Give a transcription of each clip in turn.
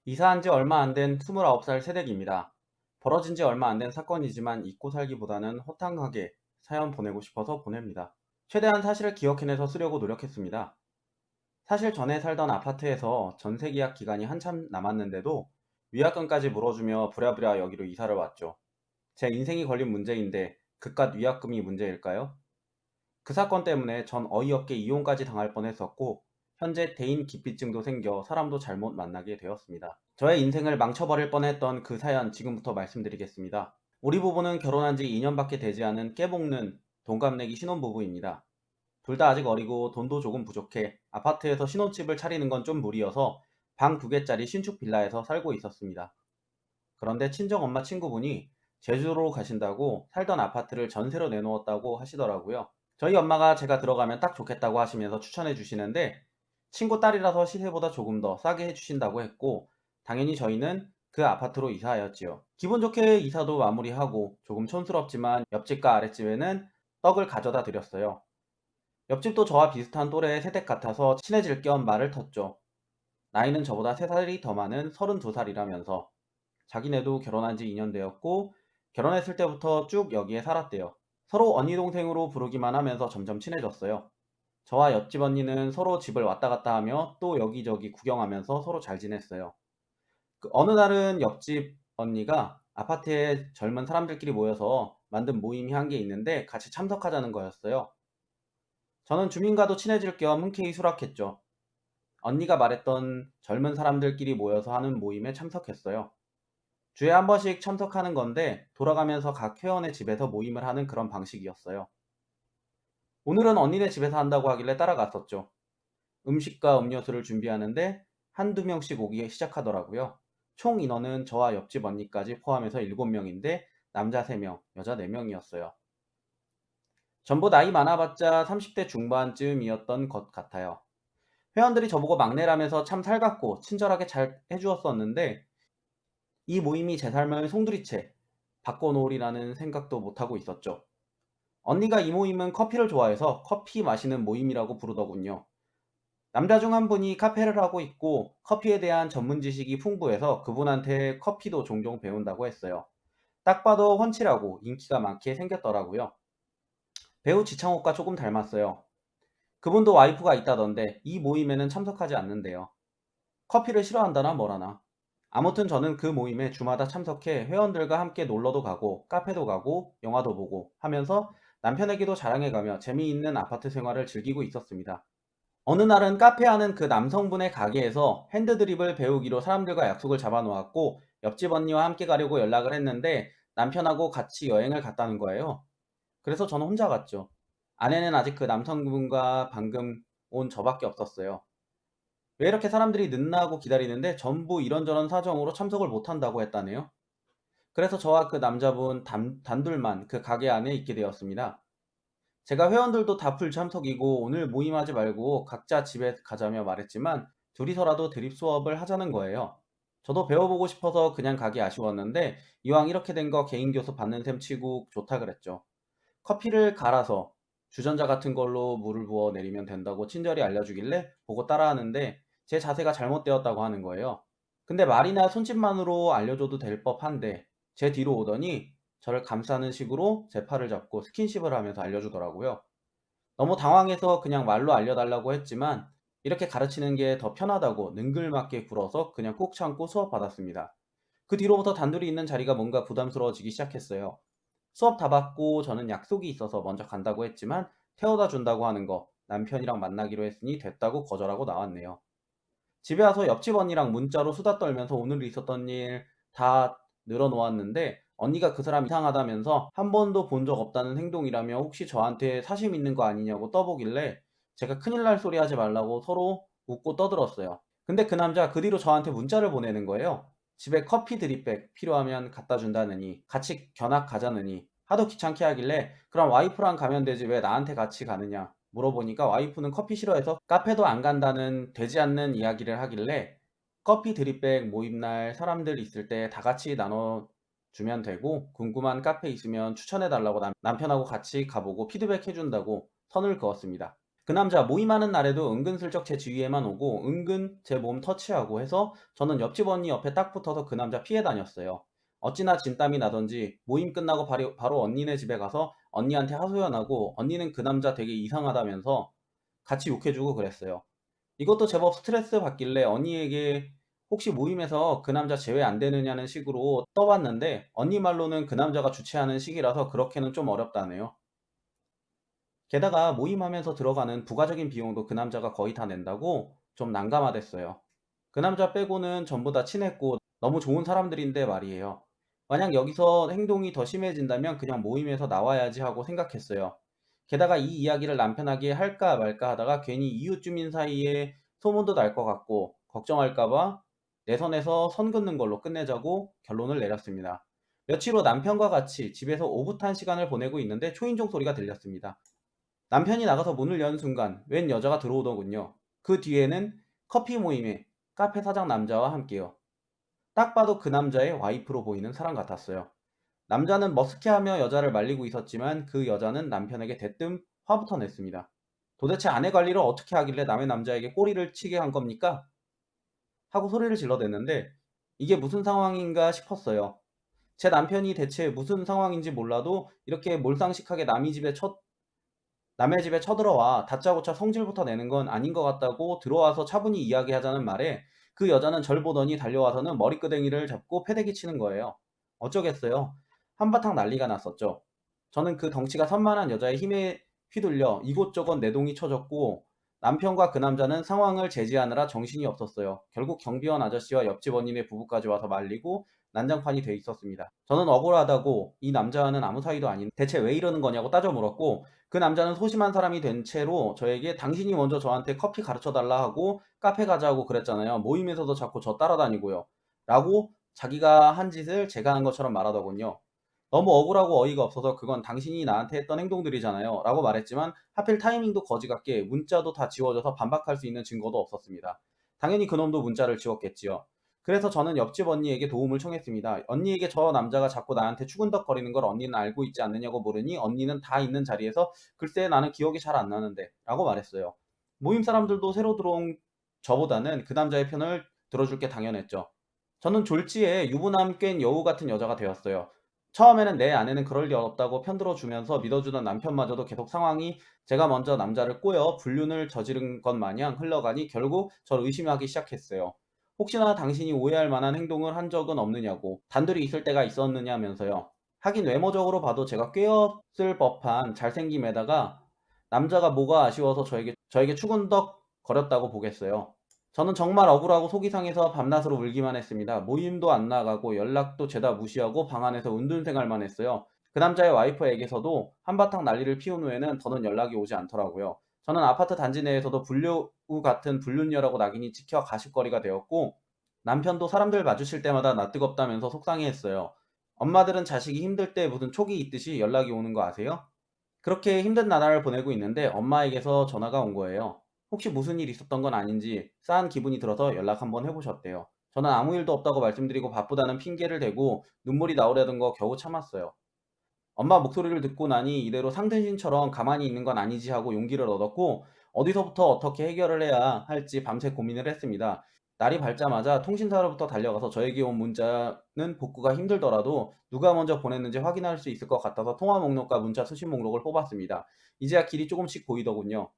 이사한 지 얼마 안 된 29살 새댁입니다. 벌어진 지 얼마 안 된 사건이지만 잊고 살기보다는 허탕하게 사연 보내고 싶어서 보냅니다. 최대한 사실을 기억해내서 쓰려고 노력했습니다. 사실 전에 살던 아파트에서 전세 계약 기간이 한참 남았는데도 위약금까지 물어주며 부랴부랴 여기로 이사를 왔죠. 제 인생이 걸린 문제인데 그깟 위약금이 문제일까요? 그 사건 때문에 전 어이없게 이혼까지 당할 뻔했었고 현재 대인 기피증도 생겨 사람도 잘못 만나게 되었습니다. 저의 인생을 망쳐버릴 뻔했던 그 사연 지금부터 말씀드리겠습니다. 우리 부부는 결혼한 지 2년밖에 되지 않은 깨볶는 동갑내기 신혼부부입니다. 둘 다 아직 어리고 돈도 조금 부족해 아파트에서 신혼집을 차리는 건 좀 무리여서 방 2개짜리 신축 빌라에서 살고 있었습니다. 그런데 친정엄마 친구분이 제주도로 가신다고 살던 아파트를 전세로 내놓았다고 하시더라고요. 저희 엄마가 제가 들어가면 딱 좋겠다고 하시면서 추천해 주시는데 친구 딸이라서 시세보다 조금 더 싸게 해주신다고 했고 당연히 저희는 그 아파트로 이사하였지요. 기분 좋게 이사도 마무리하고 조금 촌스럽지만 옆집과 아랫집에는 떡을 가져다 드렸어요. 옆집도 저와 비슷한 또래의 세댁 같아서 친해질 겸 말을 텄죠. 나이는 저보다 3살이 더 많은 32살이라면서 자기네도 결혼한 지 2년 되었고 결혼했을 때부터 쭉 여기에 살았대요. 서로 언니 동생으로 부르기만 하면서 점점 친해졌어요. 저와 옆집 언니는 서로 집을 왔다 갔다 하며 또 여기저기 구경하면서 서로 잘 지냈어요. 어느 날은 옆집 언니가 아파트에 젊은 사람들끼리 모여서 만든 모임이 한 게 있는데 같이 참석하자는 거였어요. 저는 주민과도 친해질 겸 흔쾌히 수락했죠. 언니가 말했던 젊은 사람들끼리 모여서 하는 모임에 참석했어요. 주에 한 번씩 참석하는 건데 돌아가면서 각 회원의 집에서 모임을 하는 그런 방식이었어요. 오늘은 언니네 집에서 한다고 하길래 따라갔었죠. 음식과 음료수를 준비하는데 한두 명씩 오기 시작하더라고요. 총 인원은 저와 옆집 언니까지 포함해서 7명인데 남자 3명, 여자 4명이었어요. 전부 나이 많아봤자 30대 중반쯤이었던 것 같아요. 회원들이 저보고 막내라면서 참 살갑고 친절하게 잘 해주었었는데 이 모임이 제 삶을 송두리째 바꿔놓으리라는 생각도 못하고 있었죠. 언니가 이 모임은 커피를 좋아해서 커피 마시는 모임이라고 부르더군요. 남자 중 한 분이 카페를 하고 있고 커피에 대한 전문 지식이 풍부해서 그분한테 커피도 종종 배운다고 했어요. 딱 봐도 훤칠하고 인기가 많게 생겼더라고요. 배우 지창욱과 조금 닮았어요. 그분도 와이프가 있다던데 이 모임에는 참석하지 않는데요. 커피를 싫어한다나 뭐라나. 아무튼 저는 그 모임에 주마다 참석해 회원들과 함께 놀러도 가고 카페도 가고 영화도 보고 하면서 남편에게도 자랑해가며 재미있는 아파트 생활을 즐기고 있었습니다. 어느 날은 카페 하는 그 남성분의 가게에서 핸드드립을 배우기로 사람들과 약속을 잡아놓았고 옆집 언니와 함께 가려고 연락을 했는데 남편하고 같이 여행을 갔다는 거예요. 그래서 저는 혼자 갔죠. 아내는 아직 그 남성분과 방금 온 저밖에 없었어요. 왜 이렇게 사람들이 늦나고 기다리는데 전부 이런저런 사정으로 참석을 못한다고 했다네요. 그래서 저와 그 남자분 단둘만 그 가게 안에 있게 되었습니다. 제가 회원들도 다 풀 참석이고 오늘 모임하지 말고 각자 집에 가자며 말했지만 둘이서라도 드립 수업을 하자는 거예요. 저도 배워보고 싶어서 그냥 가기 아쉬웠는데 이왕 이렇게 된 거 개인 교수 받는 셈 치고 좋다 그랬죠. 커피를 갈아서 주전자 같은 걸로 물을 부어 내리면 된다고 친절히 알려주길래 보고 따라하는데 제 자세가 잘못되었다고 하는 거예요. 근데 말이나 손짓만으로 알려줘도 될 법한데 제 뒤로 오더니 저를 감싸는 식으로 제 팔을 잡고 스킨십을 하면서 알려주더라고요. 너무 당황해서 그냥 말로 알려달라고 했지만 이렇게 가르치는 게 더 편하다고 능글맞게 굴어서 그냥 꾹 참고 수업 받았습니다. 그 뒤로부터 단둘이 있는 자리가 뭔가 부담스러워지기 시작했어요. 수업 다 받고 저는 약속이 있어서 먼저 간다고 했지만 태워다 준다고 하는 거 남편이랑 만나기로 했으니 됐다고 거절하고 나왔네요. 집에 와서 옆집 언니랑 문자로 수다 떨면서 오늘 있었던 일 다 늘어놓았는데 언니가 그 사람 이상하다면서 한 번도 본 적 없다는 행동이라며 혹시 저한테 사심 있는 거 아니냐고 떠보길래 제가 큰일 날 소리 하지 말라고 서로 웃고 떠들었어요. 근데 그 남자 그 뒤로 저한테 문자를 보내는 거예요. 집에 커피 드립백 필요하면 갖다 준다느니 같이 견학 가자느니 하도 귀찮게 하길래 그럼 와이프랑 가면 되지 왜 나한테 같이 가느냐 물어보니까 와이프는 커피 싫어해서 카페도 안 간다는 되지 않는 이야기를 하길래 커피 드립백 모임날 사람들 있을 때 다 같이 나눠주면 되고 궁금한 카페 있으면 추천해 달라고 남편하고 같이 가보고 피드백 해준다고 선을 그었습니다. 그 남자 모임하는 날에도 은근슬쩍 제 주위에만 오고 은근 제 몸 터치하고 해서 저는 옆집 언니 옆에 딱 붙어서 그 남자 피해 다녔어요. 어찌나 진땀이 나던지 모임 끝나고 바로 언니네 집에 가서 언니한테 하소연하고 언니는 그 남자 되게 이상하다면서 같이 욕해주고 그랬어요. 이것도 제법 스트레스 받길래 언니에게 혹시 모임에서 그 남자 제외 안 되느냐는 식으로 떠봤는데 언니 말로는 그 남자가 주최하는 식이라서 그렇게는 좀 어렵다네요. 게다가 모임하면서 들어가는 부가적인 비용도 그 남자가 거의 다 낸다고 좀 난감하댔어요. 그 남자 빼고는 전부 다 친했고 너무 좋은 사람들인데 말이에요. 만약 여기서 행동이 더 심해진다면 그냥 모임에서 나와야지 하고 생각했어요. 게다가 이 이야기를 남편에게 할까 말까 하다가 괜히 이웃 주민 사이에 소문도 날 것 같고 걱정할까봐 내 선에서 선 긋는 걸로 끝내자고 결론을 내렸습니다. 며칠 후 남편과 같이 집에서 오붓한 시간을 보내고 있는데 초인종 소리가 들렸습니다. 남편이 나가서 문을 연 순간 웬 여자가 들어오더군요. 그 뒤에는 커피 모임에 카페 사장 남자와 함께요. 딱 봐도 그 남자의 와이프로 보이는 사람 같았어요. 남자는 머쓱해하며 여자를 말리고 있었지만 그 여자는 남편에게 대뜸 화부터 냈습니다. 도대체 아내 관리를 어떻게 하길래 남의 남자에게 꼬리를 치게 한 겁니까? 하고 소리를 질러댔는데 이게 무슨 상황인가 싶었어요. 제 남편이 대체 무슨 상황인지 몰라도 이렇게 몰상식하게 남의 집에 쳐들어와 다짜고짜 성질부터 내는 건 아닌 것 같다고 들어와서 차분히 이야기하자는 말에 그 여자는 절 보더니 달려와서는 머리끄댕이를 잡고 패대기 치는 거예요. 어쩌겠어요. 한바탕 난리가 났었죠. 저는 그 덩치가 산만한 여자의 힘에 휘둘려 이곳저곳 내동이 쳐졌고 남편과 그 남자는 상황을 제지하느라 정신이 없었어요. 결국 경비원 아저씨와 옆집 언니네 부부까지 와서 말리고 난장판이 돼 있었습니다. 저는 억울하다고 이 남자와는 아무 사이도 아닌 대체 왜 이러는 거냐고 따져 물었고 그 남자는 소심한 사람이 된 채로 저에게 당신이 먼저 저한테 커피 가르쳐 달라 하고 카페 가자고 그랬잖아요. 모임에서도 자꾸 저 따라다니고요. 라고 자기가 한 짓을 제가 한 것처럼 말하더군요. 너무 억울하고 어이가 없어서 그건 당신이 나한테 했던 행동들이잖아요. 라고 말했지만 하필 타이밍도 거지 같게 문자도 다 지워져서 반박할 수 있는 증거도 없었습니다. 당연히 그놈도 문자를 지웠겠지요. 그래서 저는 옆집 언니에게 도움을 청했습니다. 언니에게 저 남자가 자꾸 나한테 추근덕거리는 걸 언니는 알고 있지 않느냐고 물으니 언니는 다 있는 자리에서 글쎄 나는 기억이 잘 안 나는데 라고 말했어요. 모임 사람들도 새로 들어온 저보다는 그 남자의 편을 들어줄 게 당연했죠. 저는 졸지에 유부남 깬 여우 같은 여자가 되었어요. 처음에는 내 아내는 그럴 리 없다고 편들어주면서 믿어주던 남편마저도 계속 상황이 제가 먼저 남자를 꼬여 불륜을 저지른 것 마냥 흘러가니 결국 저를 의심하기 시작했어요. 혹시나 당신이 오해할 만한 행동을 한 적은 없느냐고 단둘이 있을 때가 있었느냐면서요. 하긴 외모적으로 봐도 제가 꿰었을 법한 잘생김에다가 남자가 뭐가 아쉬워서 저에게 추근덕 거렸다고 보겠어요. 저는 정말 억울하고 속이 상해서 밤낮으로 울기만 했습니다. 모임도 안 나가고 연락도 죄다 무시하고 방 안에서 은둔생활만 했어요. 그 남자의 와이프에게서도 한바탕 난리를 피운 후에는 더는 연락이 오지 않더라고요. 저는 아파트 단지 내에서도 불려우 같은 불륜녀라고 낙인이 찍혀 가십거리가 되었고 남편도 사람들 마주칠 때마다 나 뜨겁다면서 속상해했어요. 엄마들은 자식이 힘들 때 무슨 촉이 있듯이 연락이 오는 거 아세요? 그렇게 힘든 나날을 보내고 있는데 엄마에게서 전화가 온 거예요. 혹시 무슨 일 있었던 건 아닌지 싸한 기분이 들어서 연락 한번 해보셨대요. 저는 아무 일도 없다고 말씀드리고 바쁘다는 핑계를 대고 눈물이 나오려던 거 겨우 참았어요. 엄마 목소리를 듣고 나니 이대로 상등신처럼 가만히 있는 건 아니지 하고 용기를 얻었고 어디서부터 어떻게 해결을 해야 할지 밤새 고민을 했습니다. 날이 밝자마자 통신사로부터 달려가서 저에게 온 문자는 복구가 힘들더라도 누가 먼저 보냈는지 확인할 수 있을 것 같아서 통화 목록과 문자 수신 목록을 뽑았습니다. 이제야 길이 조금씩 보이더군요.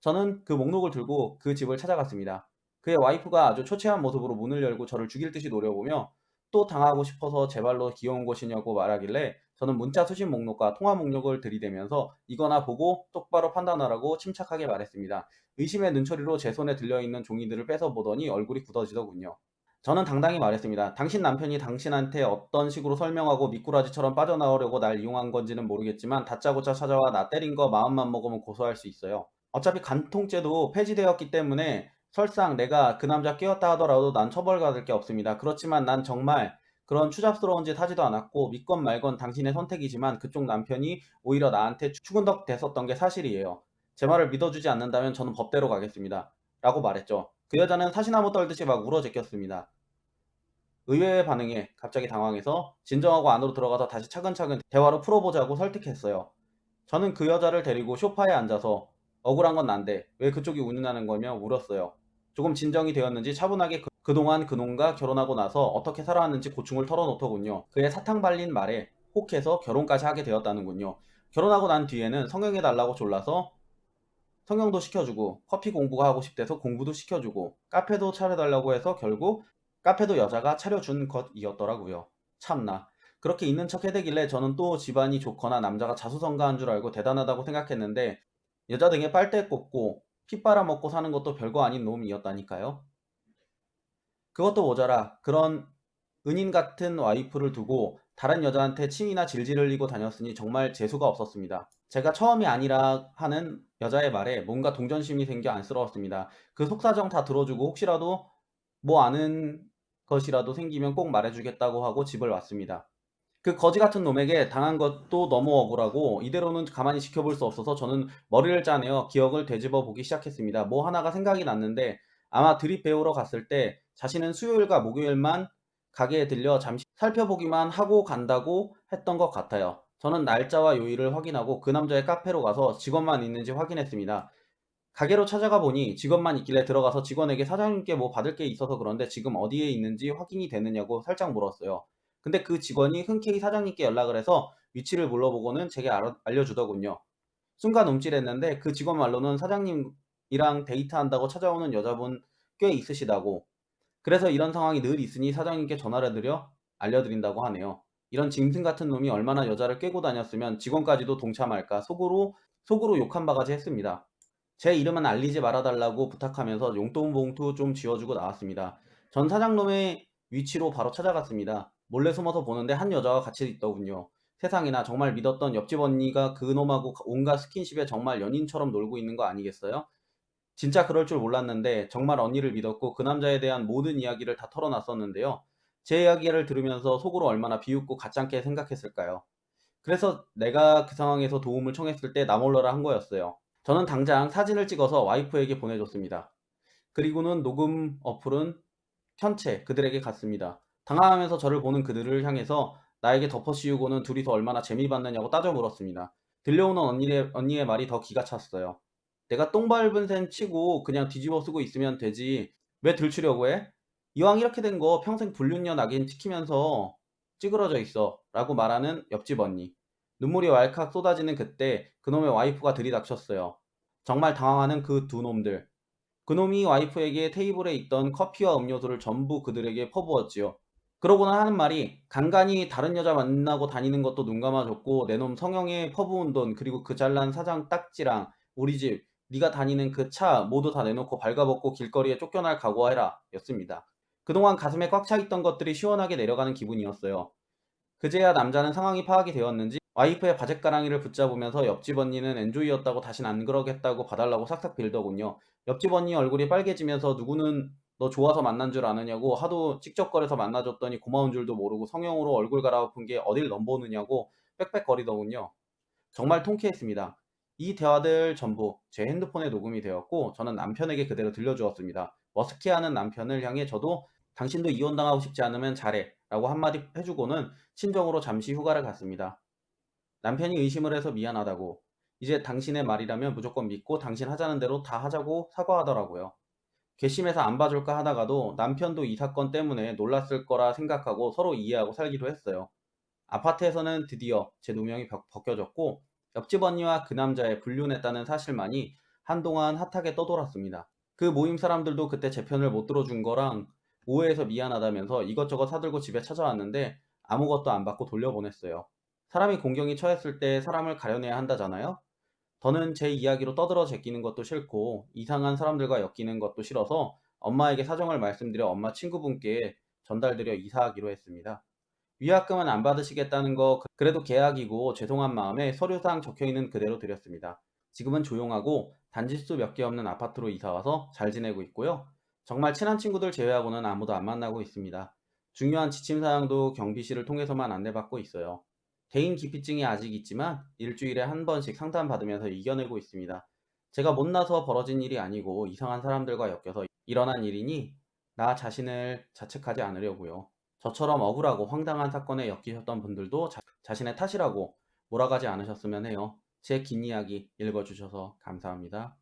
저는 그 목록을 들고 그 집을 찾아갔습니다. 그의 와이프가 아주 초췌한 모습으로 문을 열고 저를 죽일 듯이 노려보며 또 당하고 싶어서 제 발로 귀여운 곳이냐고 말하길래 저는 문자 수신 목록과 통화 목록을 들이대면서 이거나 보고 똑바로 판단하라고 침착하게 말했습니다. 의심의 눈초리로 제 손에 들려있는 종이들을 뺏어 보더니 얼굴이 굳어지더군요. 저는 당당히 말했습니다. 당신 남편이 당신한테 어떤 식으로 설명하고 미꾸라지처럼 빠져나오려고 날 이용한 건지는 모르겠지만 다짜고짜 찾아와 나 때린 거 마음만 먹으면 고소할 수 있어요. 어차피 간통죄도 폐지되었기 때문에 설상 내가 그 남자 깨웠다 하더라도 난 처벌받을 게 없습니다. 그렇지만 난 정말 그런 추잡스러운 짓 하지도 않았고 믿건 말건 당신의 선택이지만 그쪽 남편이 오히려 나한테 추근덕 됐었던 게 사실이에요. 제 말을 믿어주지 않는다면 저는 법대로 가겠습니다. 라고 말했죠. 그 여자는 사시나무 떨듯이 막 울어 제꼈습니다. 의외의 반응에 갑자기 당황해서 진정하고 안으로 들어가서 다시 차근차근 대화로 풀어보자고 설득했어요. 저는 그 여자를 데리고 소파에 앉아서 억울한 건 난데 왜 그쪽이 운운하는 거며 물었어요. 조금 진정이 되었는지 차분하게 그동안 그놈과 결혼하고 나서 어떻게 살아왔는지 고충을 털어놓더군요. 그의 사탕 발린 말에 혹해서 결혼까지 하게 되었다는군요. 결혼하고 난 뒤에는 성형해달라고 졸라서 성형도 시켜주고 커피 공부가 하고 싶대서 공부도 시켜주고 카페도 차려달라고 해서 결국 카페도 여자가 차려준 것이었더라고요. 참나. 그렇게 있는 척 해대길래 저는 또 집안이 좋거나 남자가 자수성가한 줄 알고 대단하다고 생각했는데 여자 등에 빨대 꽂고 피 빨아먹고 사는 것도 별거 아닌 놈이었다니까요. 그것도 모자라 그런 은인 같은 와이프를 두고 다른 여자한테 침이나 질질 흘리고 다녔으니 정말 재수가 없었습니다. 제가 처음이 아니라 하는 여자의 말에 뭔가 동정심이 생겨 안쓰러웠습니다. 그 속사정 다 들어주고 혹시라도 뭐 아는 것이라도 생기면 꼭 말해주겠다고 하고 집을 왔습니다. 그 거지 같은 놈에게 당한 것도 너무 억울하고 이대로는 가만히 지켜볼 수 없어서 저는 머리를 짜내어 기억을 되짚어 보기 시작했습니다. 뭐 하나가 생각이 났는데 아마 드립 배우러 갔을 때 자신은 수요일과 목요일만 가게에 들려 잠시 살펴보기만 하고 간다고 했던 것 같아요. 저는 날짜와 요일을 확인하고 그 남자의 카페로 가서 직원만 있는지 확인했습니다. 가게로 찾아가 보니 직원만 있길래 들어가서 직원에게 사장님께 뭐 받을 게 있어서 그런데 지금 어디에 있는지 확인이 되느냐고 살짝 물었어요. 근데 그 직원이 흔쾌히 사장님께 연락을 해서 위치를 물어보고는 제게 알려주더군요. 순간 움찔했는데 그 직원 말로는 사장님이랑 데이트한다고 찾아오는 여자분 꽤 있으시다고. 그래서 이런 상황이 늘 있으니 사장님께 전화를 드려 알려드린다고 하네요. 이런 짐승 같은 놈이 얼마나 여자를 꿰고 다녔으면 직원까지도 동참할까 속으로 욕한 바가지 했습니다. 제 이름은 알리지 말아달라고 부탁하면서 용돈 봉투 좀 쥐어주고 나왔습니다. 전 사장놈의 위치로 바로 찾아갔습니다. 몰래 숨어서 보는데 한 여자와 같이 있더군요. 세상에나 정말 믿었던 옆집 언니가 그놈하고 온갖 스킨십에 정말 연인처럼 놀고 있는 거 아니겠어요? 진짜 그럴 줄 몰랐는데 정말 언니를 믿었고 그 남자에 대한 모든 이야기를 다 털어놨었는데요. 제 이야기를 들으면서 속으로 얼마나 비웃고 가짠게 생각했을까요? 그래서 내가 그 상황에서 도움을 청했을 때 나 몰라라 한 거였어요. 저는 당장 사진을 찍어서 와이프에게 보내줬습니다. 그리고는 녹음 어플은 켠 채 그들에게 갔습니다. 당황하면서 저를 보는 그들을 향해서 나에게 덮어씌우고는 둘이서 얼마나 재미봤느냐고 따져 물었습니다. 들려오는 언니의 말이 더 기가 찼어요. 내가 똥 밟은 셈 치고 그냥 뒤집어 쓰고 있으면 되지. 왜 들추려고 해? 이왕 이렇게 된 거 평생 불륜녀 낙인 찍히면서 찌그러져 있어. 라고 말하는 옆집 언니. 눈물이 왈칵 쏟아지는 그때 그놈의 와이프가 들이닥쳤어요. 정말 당황하는 그 두 놈들. 그놈이 와이프에게 테이블에 있던 커피와 음료수를 전부 그들에게 퍼부었지요. 그러고는 하는 말이 간간히 다른 여자 만나고 다니는 것도 눈 감아줬고 내 놈 성형에 퍼부은 돈 그리고 그 잘난 사장 딱지랑 우리 집 네가 다니는 그 차 모두 다 내놓고 발가벗고 길거리에 쫓겨날 각오해라 였습니다. 그동안 가슴에 꽉 차 있던 것들이 시원하게 내려가는 기분이었어요. 그제야 남자는 상황이 파악이 되었는지 와이프의 바짓가랑이를 붙잡으면서 옆집 언니는 엔조이였다고 다신 안 그러겠다고 봐달라고 싹싹 빌더군요. 옆집 언니 얼굴이 빨개지면서 누구는 너 좋아서 만난 줄 아느냐고 하도 찍적거려서 만나줬더니 고마운 줄도 모르고 성형으로 얼굴 갈아엎은 게 어딜 넘보느냐고 빽빽거리더군요. 정말 통쾌했습니다. 이 대화들 전부 제 핸드폰에 녹음이 되었고 저는 남편에게 그대로 들려주었습니다. 머스키하는 남편을 향해 저도 당신도 이혼당하고 싶지 않으면 잘해 라고 한마디 해주고는 친정으로 잠시 휴가를 갔습니다. 남편이 의심을 해서 미안하다고 이제 당신의 말이라면 무조건 믿고 당신 하자는 대로 다 하자고 사과하더라고요. 괘씸해서 안 봐줄까 하다가도 남편도 이 사건 때문에 놀랐을 거라 생각하고 서로 이해하고 살기로 했어요. 아파트에서는 드디어 제 누명이 벗겨졌고 옆집 언니와 그 남자의 불륜했다는 사실만이 한동안 핫하게 떠돌았습니다. 그 모임 사람들도 그때 제 편을 못 들어준 거랑 오해해서 미안하다면서 이것저것 사들고 집에 찾아왔는데 아무것도 안 받고 돌려보냈어요. 사람이 공경이 처했을 때 사람을 가려내야 한다잖아요? 저는 제 이야기로 떠들어 제끼는 것도 싫고 이상한 사람들과 엮이는 것도 싫어서 엄마에게 사정을 말씀드려 엄마 친구분께 전달드려 이사하기로 했습니다. 위약금은 안 받으시겠다는 거 그래도 계약이고 죄송한 마음에 서류상 적혀있는 그대로 드렸습니다. 지금은 조용하고 단지수 몇 개 없는 아파트로 이사와서 잘 지내고 있고요. 정말 친한 친구들 제외하고는 아무도 안 만나고 있습니다. 중요한 지침 사항도 경비실을 통해서만 안내받고 있어요. 개인 기피증이 아직 있지만 일주일에 한 번씩 상담받으면서 이겨내고 있습니다. 제가 못나서 벌어진 일이 아니고 이상한 사람들과 엮여서 일어난 일이니 나 자신을 자책하지 않으려고요. 저처럼 억울하고 황당한 사건에 엮이셨던 분들도 자신의 탓이라고 몰아가지 않으셨으면 해요. 제 긴 이야기 읽어주셔서 감사합니다.